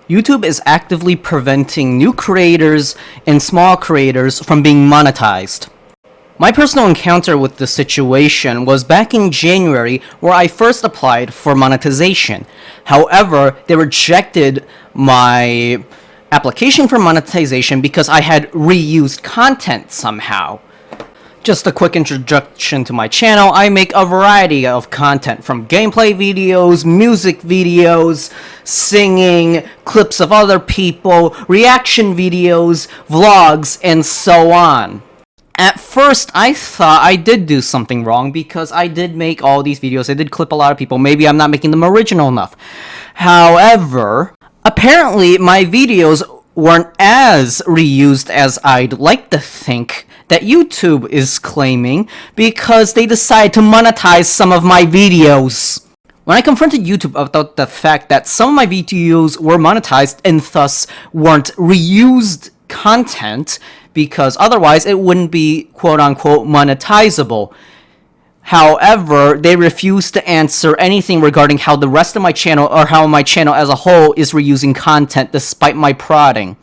YouTube is actively preventing new creators and small creators from being monetized. My personal encounter with the situation was back in January, where I first applied for monetization. However, they rejected my application for monetization because I had reused content somehow. Just a quick introduction to my channel. I make a variety of content, from gameplay videos, music videos, singing, clips of other people, reaction videos, vlogs, and so on. At first, I thought I did do something wrong because I did make all these videos. I did clip a lot of people. Maybe I'm not making them original enough. However, apparently my videos weren't as reused as I'd like to think that YouTube is claiming, because they decided to monetize some of my videos. When I confronted YouTube about the fact that some of my videos were monetized and thus weren't reused content, because otherwise it wouldn't be quote-unquote monetizable. However, they refused to answer anything regarding how the rest of my channel, or how my channel as a whole, is reusing content despite my prodding.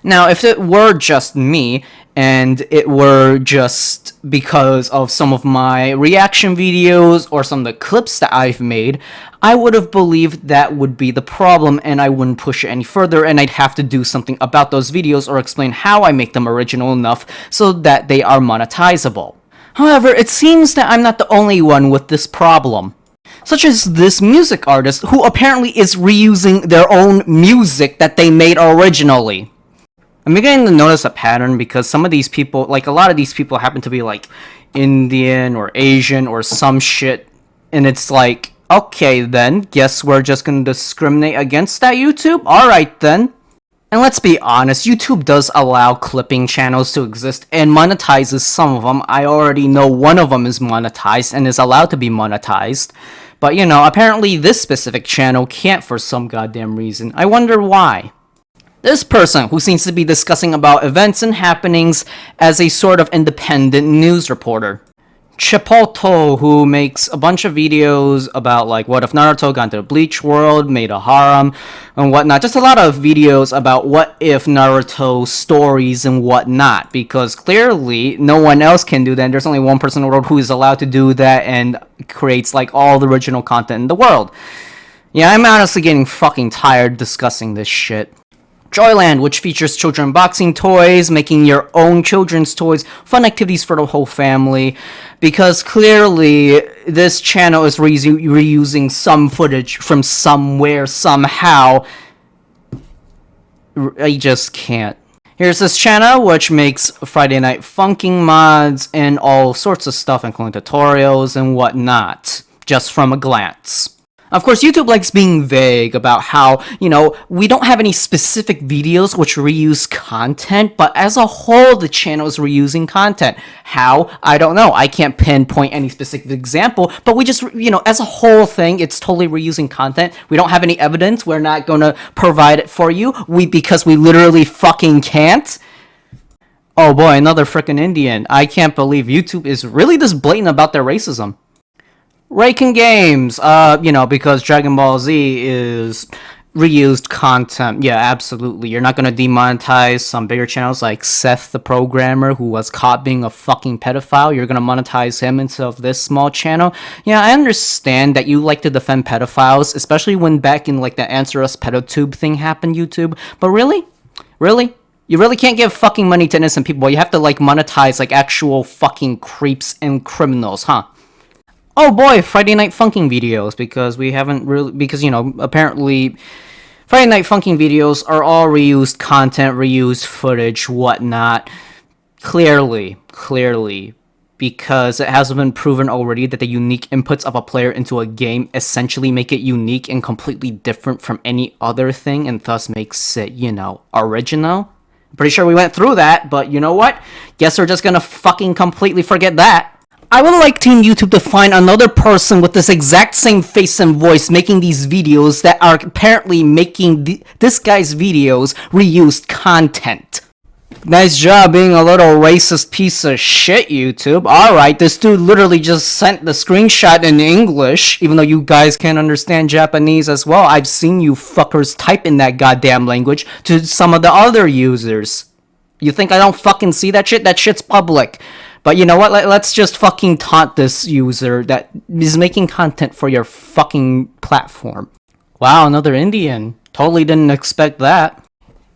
Now, if it were just me, and it were just because of some of my reaction videos or some of the clips that I've made, I would have believed that would be the problem and I wouldn't push it any further, and I'd have to do something about those videos or explain how I make them original enough so that they are monetizable. However, it seems that I'm not the only one with this problem. Such as this music artist who apparently is reusing their own music that they made originally. I'm beginning to notice a pattern because some of these people, like a lot of these people, happen to be like Indian or Asian or some shit, and it's like, okay then, guess we're just gonna discriminate against that, YouTube? Alright then. And let's be honest, YouTube does allow clipping channels to exist and monetizes some of them. I already know one of them is monetized and is allowed to be monetized. But you know, apparently this specific channel can't for some goddamn reason. I wonder why. This person, who seems to be discussing about events and happenings as a sort of independent news reporter. Chipotle, who makes a bunch of videos about like what if Naruto got into the Bleach world, made a harem, and whatnot. Just a lot of videos about what if Naruto stories and whatnot, because clearly no one else can do that, and there's only one person in the world who is allowed to do that and creates like all the original content in the world. Yeah, I'm honestly getting fucking tired discussing this shit. Joyland, which features children unboxing toys, making your own children's toys, fun activities for the whole family, because clearly this channel is reusing some footage from somewhere, somehow. I just can't. Here's this channel, which makes Friday Night Funking mods and all sorts of stuff, including tutorials and whatnot, just from a glance. Of course, YouTube likes being vague about how, you know, we don't have any specific videos which reuse content, but as a whole, the channel is reusing content. How? I don't know. I can't pinpoint any specific example, but we just, you know, as a whole thing, it's totally reusing content. We don't have any evidence. We're not gonna provide it for you. Because we literally fucking can't. Oh boy, another frickin' Indian. I can't believe YouTube is really this blatant about their racism. Raking Games, you know, because Dragon Ball Z is reused content. Yeah, absolutely. You're not gonna demonetize some bigger channels like Seth the Programmer, who was caught being a fucking pedophile. You're gonna monetize him instead of this small channel. Yeah, I understand that you like to defend pedophiles, especially when back in like the Answer Us PedoTube thing happened, YouTube. But really? Really? You really can't give fucking money to innocent people. You have to like monetize like actual fucking creeps and criminals, huh? Oh boy, Friday Night Funking videos, because we haven't really, because, you know, apparently Friday Night Funking videos are all reused content, reused footage, whatnot. Clearly, because it has been proven already that the unique inputs of a player into a game essentially make it unique and completely different from any other thing, and thus makes it, you know, original. I'm pretty sure we went through that, but you know what? Guess we're just gonna fucking completely forget that. I would like Team YouTube to find another person with this exact same face and voice making these videos that are apparently making this guy's videos reused content. Nice job being a little racist piece of shit, YouTube. Alright, this dude literally just sent the screenshot in English, even though you guys can't understand Japanese as well. I've seen you fuckers type in that goddamn language to some of the other users. You think I don't fucking see that shit? That shit's public. But you know what? Let's just fucking taunt this user that is making content for your fucking platform. Wow, another Indian. Totally didn't expect that.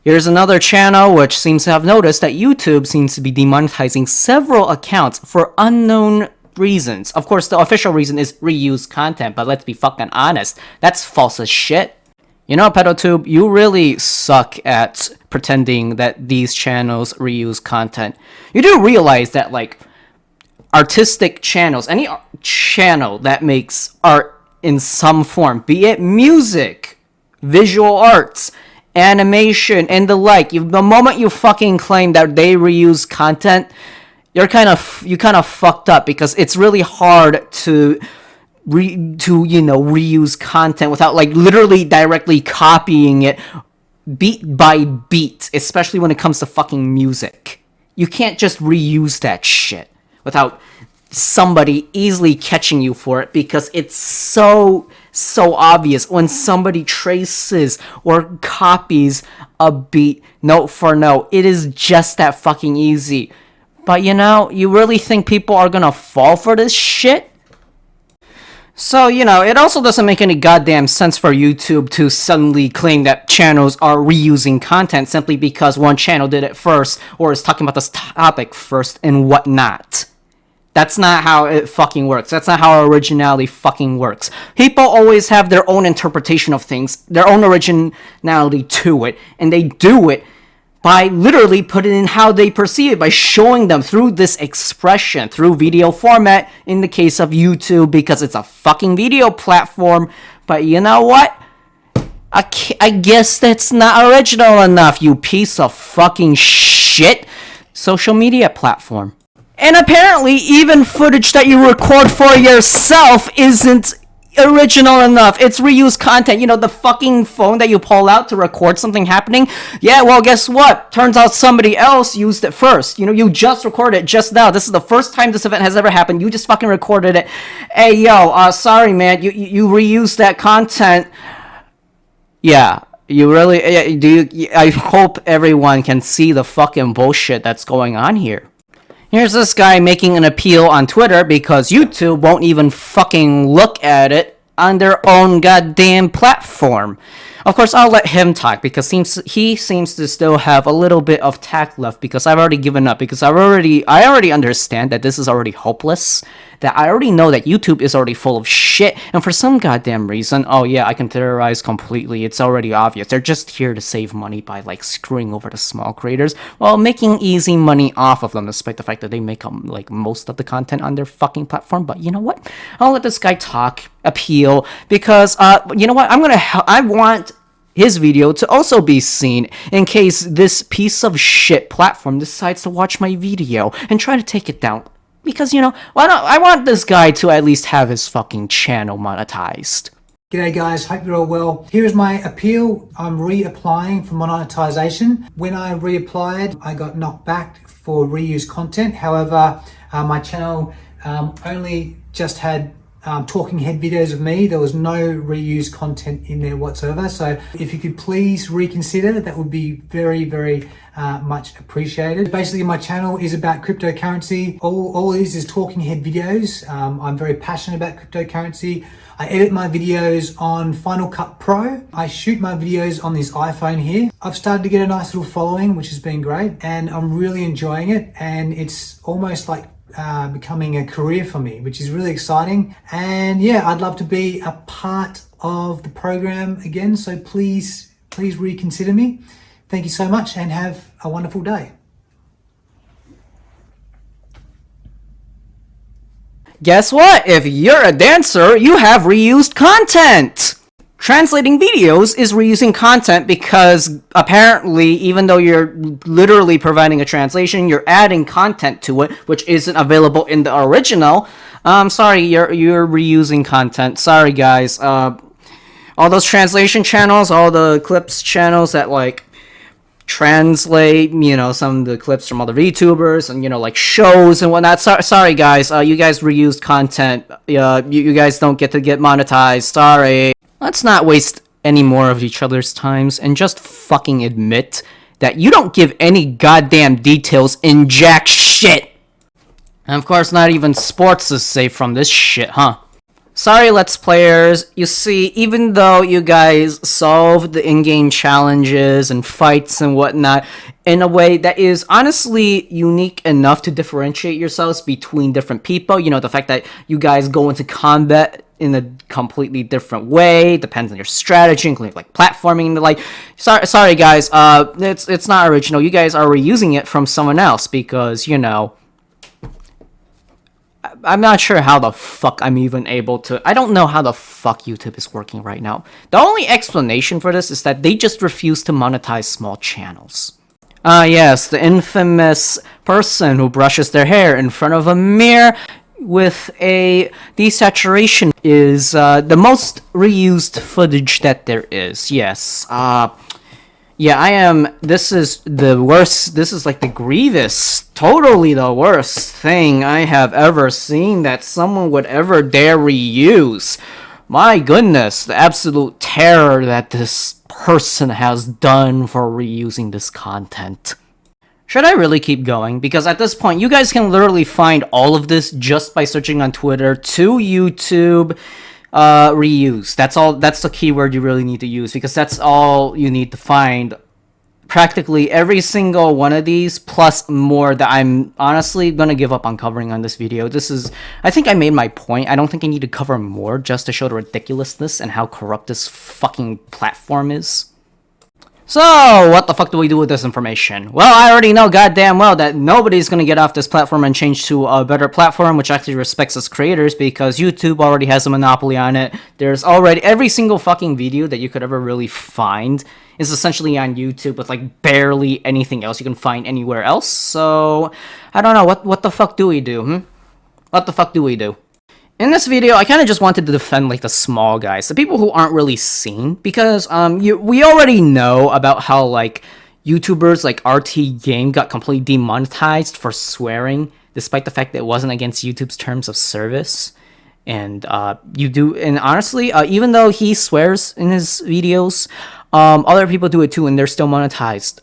Here's another channel which seems to have noticed that YouTube seems to be demonetizing several accounts for unknown reasons. Of course, the official reason is reused content, but let's be fucking honest, that's false as shit. You know, PedoTube, you really suck at pretending that these channels reuse content. You do realize that, like, artistic channels, any channel that makes art in some form, be it music, visual arts, animation, and the like, the moment you fucking claim that they reuse content, you kind of fucked up, because it's really hard to reuse content without like literally directly copying it beat by beat, especially when it comes to fucking music. You can't just reuse that shit without somebody easily catching you for it, because it's so obvious when somebody traces or copies a beat note for note. It is just that fucking easy. But you know, you really think people are gonna fall for this shit? So, you know, it also doesn't make any goddamn sense for YouTube to suddenly claim that channels are reusing content simply because one channel did it first or is talking about this topic first and whatnot. That's not how it fucking works. That's not how originality fucking works. People always have their own interpretation of things, their own originality to it, and they do it by literally putting in how they perceive it, by showing them through this expression, through video format, in the case of YouTube, because it's a fucking video platform. But you know what? I guess that's not original enough, you piece of fucking shit. Social media platform. And apparently, even footage that you record for yourself isn't original enough. It's reused content. You know, the fucking phone that you pull out to record something happening? Yeah, well, guess what? Turns out somebody else used it first. You know, you just recorded it just now. This is the first time this event has ever happened. You just fucking recorded it. Hey, yo, sorry, man. You reused that content. Yeah. You really... I hope everyone can see the fucking bullshit that's going on here. Here's this guy making an appeal on Twitter because YouTube won't even fucking look at it on their own goddamn platform. Of course, I'll let him talk because he seems to still have a little bit of tact left, because I've already given up, because I already understand that this is already hopeless, that I already know that YouTube is already full of shit, and for some goddamn reason, oh yeah, I can theorize completely, it's already obvious, they're just here to save money by like screwing over the small creators while making easy money off of them, despite the fact that they make like most of the content on their fucking platform. But you know what? I'll let this guy talk, appeal, because you know what? I want his video to also be seen in case this piece of shit platform decides to watch my video and try to take it down. Because, you know, I want this guy to at least have his fucking channel monetized. G'day guys, hope you're all well. Here is my appeal. I'm reapplying for monetization. When I reapplied, I got knocked back for reused content. However, my channel only just had talking head videos of me. There was no reused content in there whatsoever. So if you could please reconsider, that would be very, very much appreciated. Basically, my channel is about cryptocurrency. All it is talking head videos. I'm very passionate about cryptocurrency. I edit my videos on Final Cut Pro. I shoot my videos on this iPhone here. I've started to get a nice little following, which has been great, and I'm really enjoying it. And it's almost like becoming a career for me, which is really exciting. And yeah, I'd love to be a part of the program again. So please reconsider me. Thank you so much and have a wonderful day. Guess what? If you're a dancer, you have reused content! Translating videos is reusing content because apparently, even though you're literally providing a translation, you're adding content to it, which isn't available in the original. Sorry, you're reusing content. Sorry, guys. All those translation channels, all the clips channels that like translate, some of the clips from other VTubers and, like shows and whatnot. Sorry guys, you guys reused content. You guys don't get to get monetized. Sorry. Let's not waste any more of each other's times and just fucking admit that you don't give any goddamn details in jack shit. And of course, not even sports is safe from this shit, huh? Sorry, Let's Players. You see, even though you guys solved the in-game challenges and fights and whatnot in a way that is honestly unique enough to differentiate yourselves between different people, the fact that you guys go into combat in a completely different way, depends on your strategy, including like platforming and the like. Sorry guys, it's not original. You guys are reusing it from someone else because, I'm not sure how the fuck I'm even able to... I don't know how the fuck YouTube is working right now. The only explanation for this is that they just refuse to monetize small channels. Yes, the infamous person who brushes their hair in front of a mirror with a desaturation is the most reused footage that there is. Yes, yeah, this is the worst, this is like the grievous, totally the worst thing I have ever seen that someone would ever dare reuse. My goodness, the absolute terror that this person has done for reusing this content. Should I really keep going? Because at this point, you guys can literally find all of this just by searching on Twitter to YouTube. Reuse. That's the keyword you really need to use, because that's all you need to find. Practically every single one of these, plus more that I'm honestly gonna give up on covering on this video. I think I made my point. I don't think I need to cover more just to show the ridiculousness and how corrupt this fucking platform is. So, what the fuck do we do with this information? Well, I already know goddamn well that nobody's gonna get off this platform and change to a better platform which actually respects us creators, because YouTube already has a monopoly on it. There's already every single fucking video that you could ever really find is essentially on YouTube with like barely anything else you can find anywhere else. So, I don't know, what the fuck do we do, What the fuck do we do? In this video, I kind of just wanted to defend like the small guys, the people who aren't really seen, because we already know about how like YouTubers like RT Game got completely demonetized for swearing, despite the fact that it wasn't against YouTube's terms of service. And and honestly, even though he swears in his videos, other people do it too, and they're still monetized.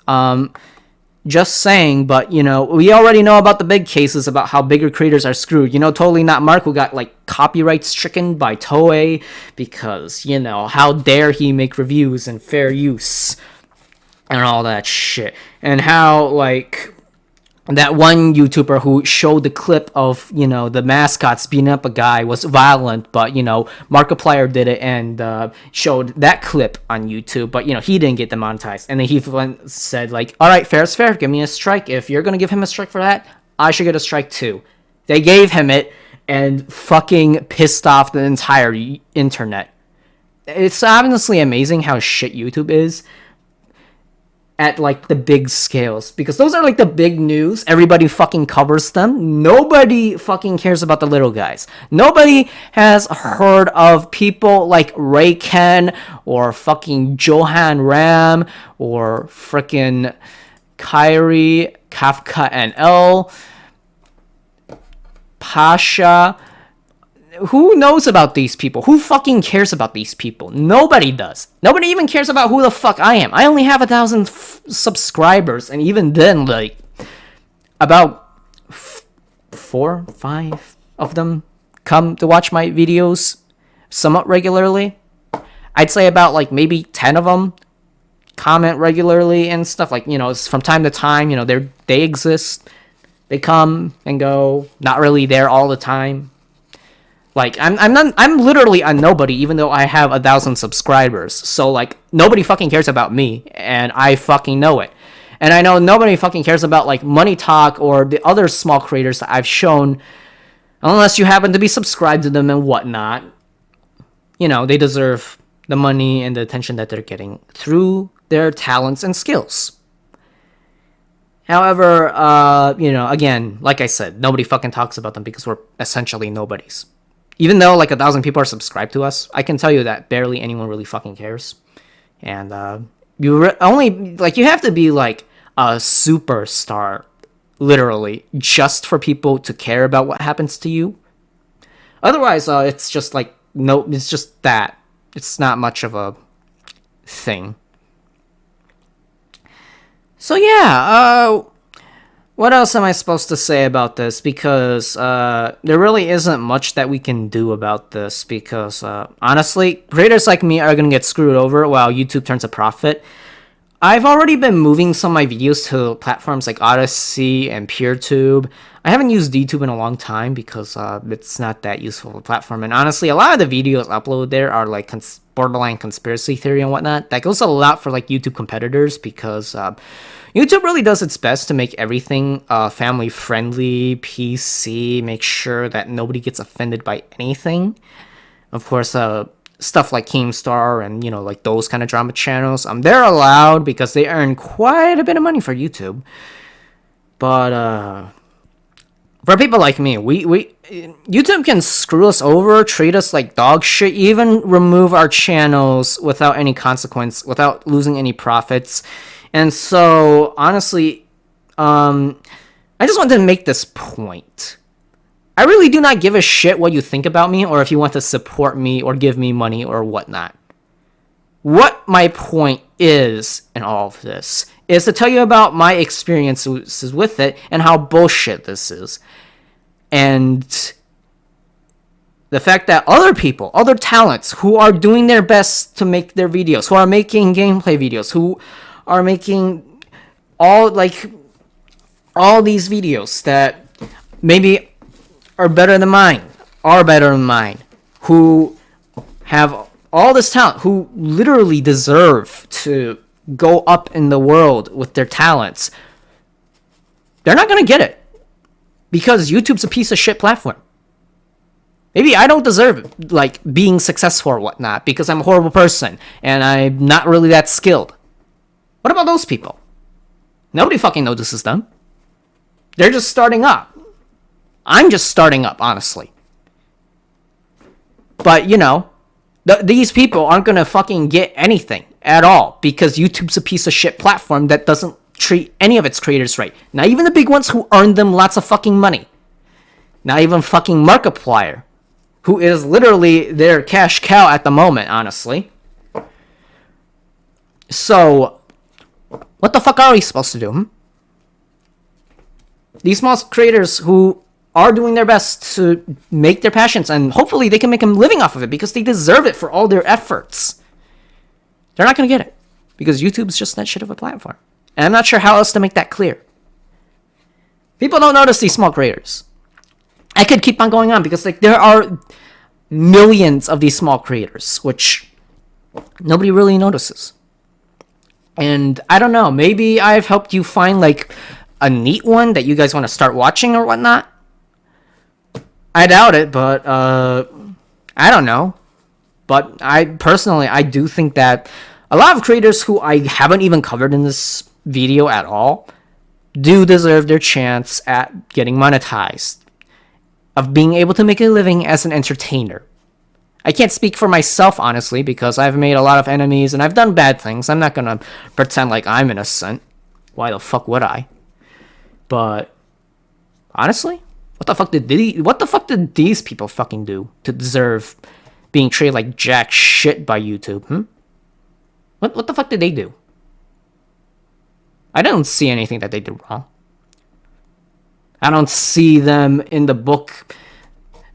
Just saying, but we already know about the big cases about how bigger creators are screwed. Totally Not Mark, who got like copyright stricken by Toei because, how dare he make reviews and fair use and all that shit. And how like that one YouTuber who showed the clip of, the mascots beating up a guy was violent, but, Markiplier did it and showed that clip on YouTube, but, he didn't get demonetized. And then he said, like, all right, fair is fair, give me a strike. If you're going to give him a strike for that, I should get a strike too. They gave him it and fucking pissed off the entire internet. It's honestly amazing how shit YouTube is at like the big scales, because those are like the big news. Everybody fucking covers them. Nobody fucking cares about the little guys. Nobody has heard of people like Ray Ken or fucking Johan Ram or frickin' Kyrie Kafka NL Pasha. Who knows about these people? Who fucking cares about these people? Nobody does. Nobody even cares about who the fuck I am. I only have 1,000 subscribers, and even then, like, about 4, 5 of them come to watch my videos somewhat regularly. I'd say about, like, maybe 10 of them comment regularly and stuff. Like, from time to time, they exist. They come and go. Not really there all the time. Like, I'm literally a nobody, even though I have 1,000 subscribers. So, like, nobody fucking cares about me, and I fucking know it. And I know nobody fucking cares about, like, Money Talk or the other small creators that I've shown, unless you happen to be subscribed to them and whatnot. They deserve the money and the attention that they're getting through their talents and skills. However, again, like I said, nobody fucking talks about them because we're essentially nobodies. Even though like 1,000 people are subscribed to us, I can tell you that barely anyone really fucking cares. And you have to be like a superstar, literally, just for people to care about what happens to you. Otherwise, it's just like, no, it's just that. It's not much of a thing. So yeah, what else am I supposed to say about this? Because there really isn't much that we can do about this. Because honestly, creators like me are gonna get screwed over while YouTube turns a profit. I've already been moving some of my videos to platforms like Odyssey and PeerTube. I haven't used DTube in a long time because it's not that useful of a platform. And honestly, a lot of the videos uploaded there are like borderline conspiracy theory and whatnot. That goes a lot for like YouTube competitors because YouTube really does its best to make everything family friendly, PC, make sure that nobody gets offended by anything. Of course, stuff like Keemstar and, you know, like those kind of drama channels, they're allowed because they earn quite a bit of money for YouTube. But for people like me, we YouTube can screw us over, treat us like dog shit, even remove our channels without any consequence, without losing any profits. And so, honestly, I just wanted to make this point. I really do not give a shit what you think about me or if you want to support me or give me money or whatnot. What my point is in all of this is to tell you about my experiences with it and how bullshit this is. And the fact that other people, other talents who are doing their best to make their videos, who are making gameplay videos, who are making all these videos that maybe are better than mine, who have all this talent, who literally deserve to go up in the world with their talents, they're not going to get it because YouTube's a piece of shit platform. Maybe I don't deserve like being successful or whatnot because I'm a horrible person and I'm not really that skilled. What about those people? Nobody fucking notices them. They're just starting up. I'm just starting up, honestly. But, you know, these people aren't going to fucking get anything at all because YouTube's a piece of shit platform that doesn't treat any of its creators right. Not even the big ones who earn them lots of fucking money. Not even fucking Markiplier, who is literally their cash cow at the moment, honestly. So, what the fuck are we supposed to do? These small creators who are doing their best to make their passions, and hopefully they can make a living off of it because they deserve it for all their efforts. They're not going to get it because YouTube's just that shit of a platform. And I'm not sure how else to make that clear. People don't notice these small creators. I could keep on going on because like there are millions of these small creators, which nobody really notices. And I don't know, maybe I've helped you find like a neat one that you guys want to start watching or whatnot. I doubt it, but I don't know. But I do think that a lot of creators who I haven't even covered in this video at all do deserve their chance at getting monetized, of being able to make a living as an entertainer. I can't speak for myself, honestly, because I've made a lot of enemies and I've done bad things. I'm not gonna pretend like I'm innocent. Why the fuck would I? But honestly, what the fuck did these people fucking do to deserve being treated like jack shit by YouTube? What the fuck did they do? I don't see anything that they did wrong. I don't see them in the book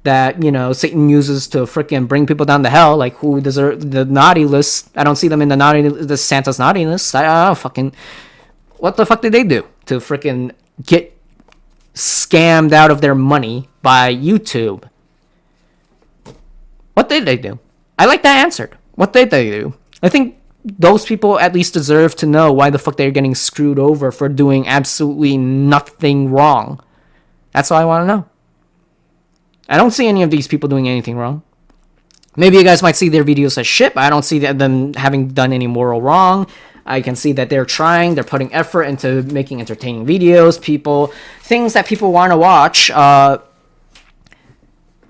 that, you know, Satan uses to freaking bring people down to hell, like who deserve the naughty list. I don't see them in the Santa's naughty list. I don't fucking... What the fuck did they do to freaking get scammed out of their money by YouTube? What did they do? I like that answered. What did they do? I think those people at least deserve to know why the fuck they're getting screwed over for doing absolutely nothing wrong. That's all I want to know. I don't see any of these people doing anything wrong. Maybe you guys might see their videos as shit, but I don't see them having done any moral wrong. I can see that they're trying, they're putting effort into making entertaining videos, things that people want to watch. I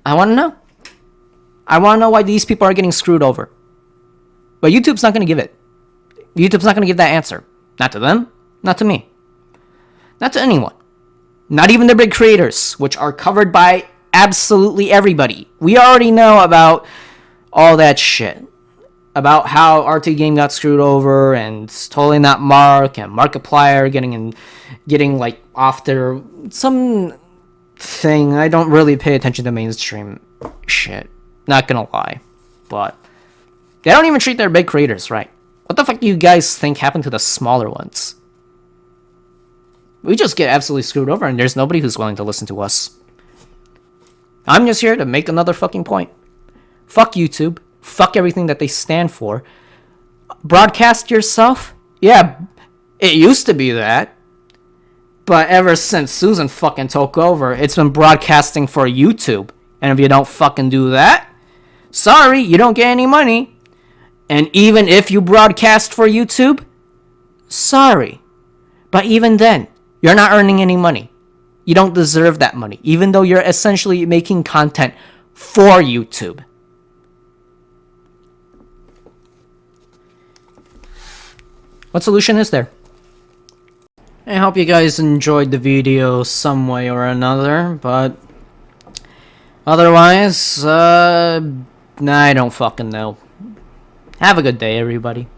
want to know. I want to know why these people are getting screwed over. But YouTube's not going to give it. YouTube's not going to give that answer. Not to them, not to me, not to anyone. Not even the big creators, which are covered by absolutely everybody. We already know about all that shit. About how RT Game got screwed over and totally not Mark and Markiplier getting like off their some thing. I don't really pay attention to mainstream shit. Not gonna lie. But they don't even treat their big creators right. What the fuck do you guys think happened to the smaller ones? We just get absolutely screwed over and there's nobody who's willing to listen to us. I'm just here to make another fucking point. Fuck YouTube. Fuck everything that they stand for. Broadcast yourself? Yeah, it used to be that. But ever since Susan fucking took over, it's been broadcasting for YouTube. And if you don't fucking do that, sorry, you don't get any money. And even if you broadcast for YouTube, sorry. But even then, you're not earning any money. You don't deserve that money, even though you're essentially making content for YouTube. What solution is there? I hope you guys enjoyed the video some way or another, but otherwise, I don't fucking know. Have a good day, everybody.